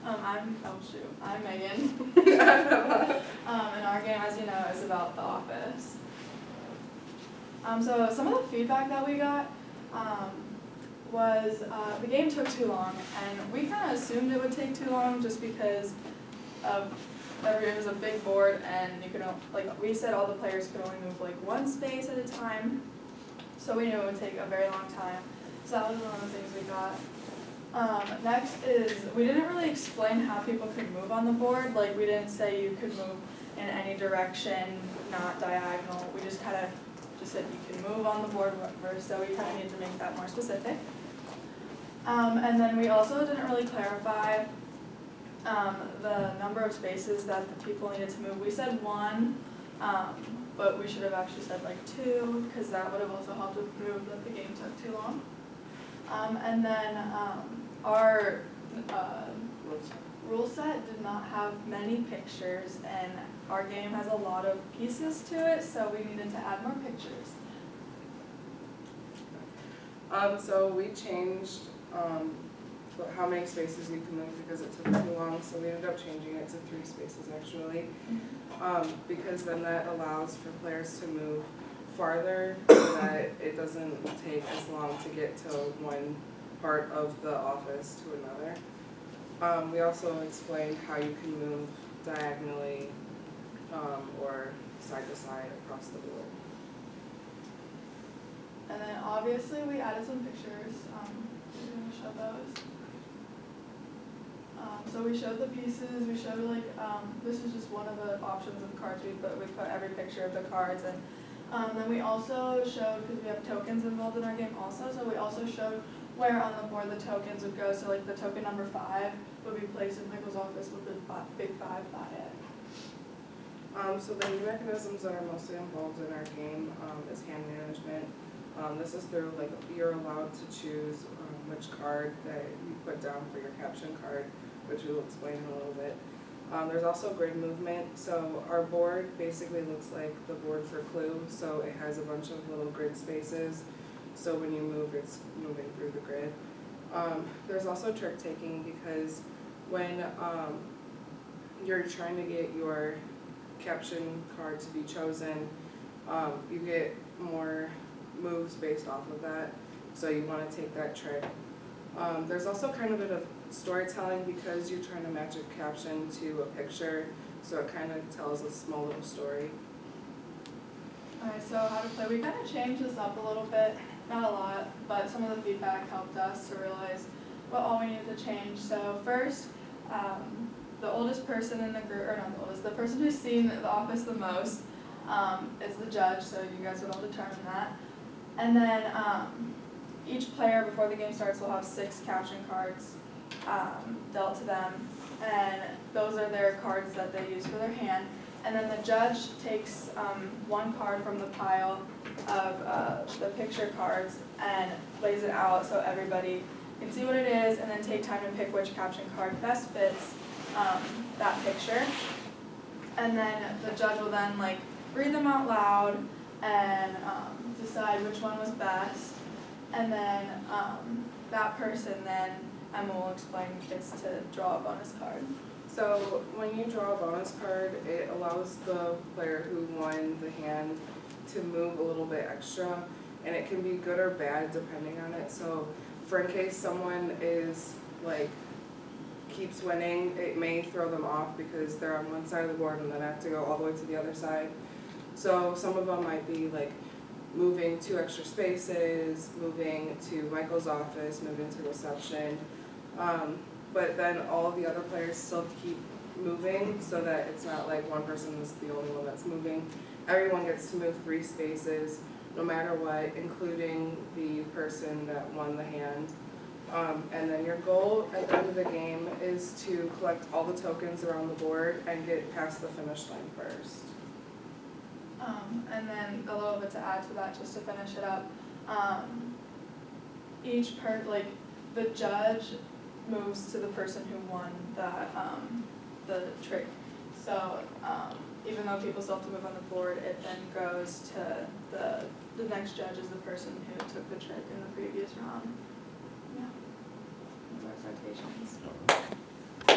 I'm Megan. And our game, as you know, is about The Office. So some of the feedback that we got was the game took too long, and we kind of assumed it would take too long just because of it was a big board, and you could we said all the players could only move like one space at a time, so we knew it would take a very long time. So that was one of the things we got. Next is, we didn't really explain how people could move on the board. Like, we didn't say you could move in any direction, not diagonal. We just kind of just said you can move on the board wherever, so we kind of needed to make that more specific. And then we also didn't really clarify the number of spaces that the people needed to move. We said 1, but we should have actually said like 2, because that would have also helped with prove that the game took too long. And then our rule set did not have many pictures, and our game has a lot of pieces to it, so we needed to add more pictures. So we changed how many spaces you can move because it took too long, so we ended up changing it to 3 spaces actually, because then that allows for players to move farther so that it doesn't take as long to get to one part of the office to another. We also explained how you can move diagonally or side to side across the board. And then obviously we added some pictures. We're going to show those. So we showed the pieces. We showed this is just one of the options of cards we put every picture of the cards, and then we also showed, because we have tokens involved in our game also, so we also showed where on the board the tokens would go. So like the token number 5 would be placed in Michael's office with the big 5 by it. So the new mechanisms that are mostly involved in our game is hand management. This is through, you're allowed to choose which card that you put down for your caption card, which we'll explain in a little bit. There's also grid movement. So our board basically looks like the board for Clue, so it has a bunch of little grid spaces. So when you move, it's moving through the grid. There's also trick taking, because when you're trying to get your caption card to be chosen, you get more moves based off of that, so you want to take that trick. There's also kind of a bit of storytelling, because you're trying to match a caption to a picture, so it kind of tells a small little story. Alright, so how to play. We kind of changed this up a little bit, not a lot, but some of the feedback helped us to realize what all we needed to change. So first, the oldest person in the group, or not the oldest, the person who's seen The Office the most is the judge, so you guys would all determine that. And then each player before the game starts will have 6 caption cards dealt to them, and those are their cards that they use for their hand. And then the judge takes 1 card from the pile of the picture cards and lays it out so everybody can see what it is, and then take time to pick which caption card best fits that picture. And then the judge will then read them out loud and decide which one was best. And then that person then, Emma will explain, gets to draw a bonus card. So when you draw a bonus card, it allows the player who won the hand to move a little bit extra, and it can be good or bad depending on it. So for in case someone is keeps winning, it may throw them off because they're on one side of the board and then have to go all the way to the other side. So some of them might be moving 2 extra spaces, moving to Michael's office, moving to reception. But then all the other players still keep moving, so that it's not one person is the only one that's moving. Everyone gets to move 3 spaces, no matter what, including the person that won the hand. And then your goal at the end of the game is to collect all the tokens around the board and get past the finish line first. And then a little bit to add to that, just to finish it up. Each the judge moves to the person who won the trick. So even though people still have to move on the board, it then goes to the next judge is the person who took the trick in the previous round. Yeah. Those are our citations.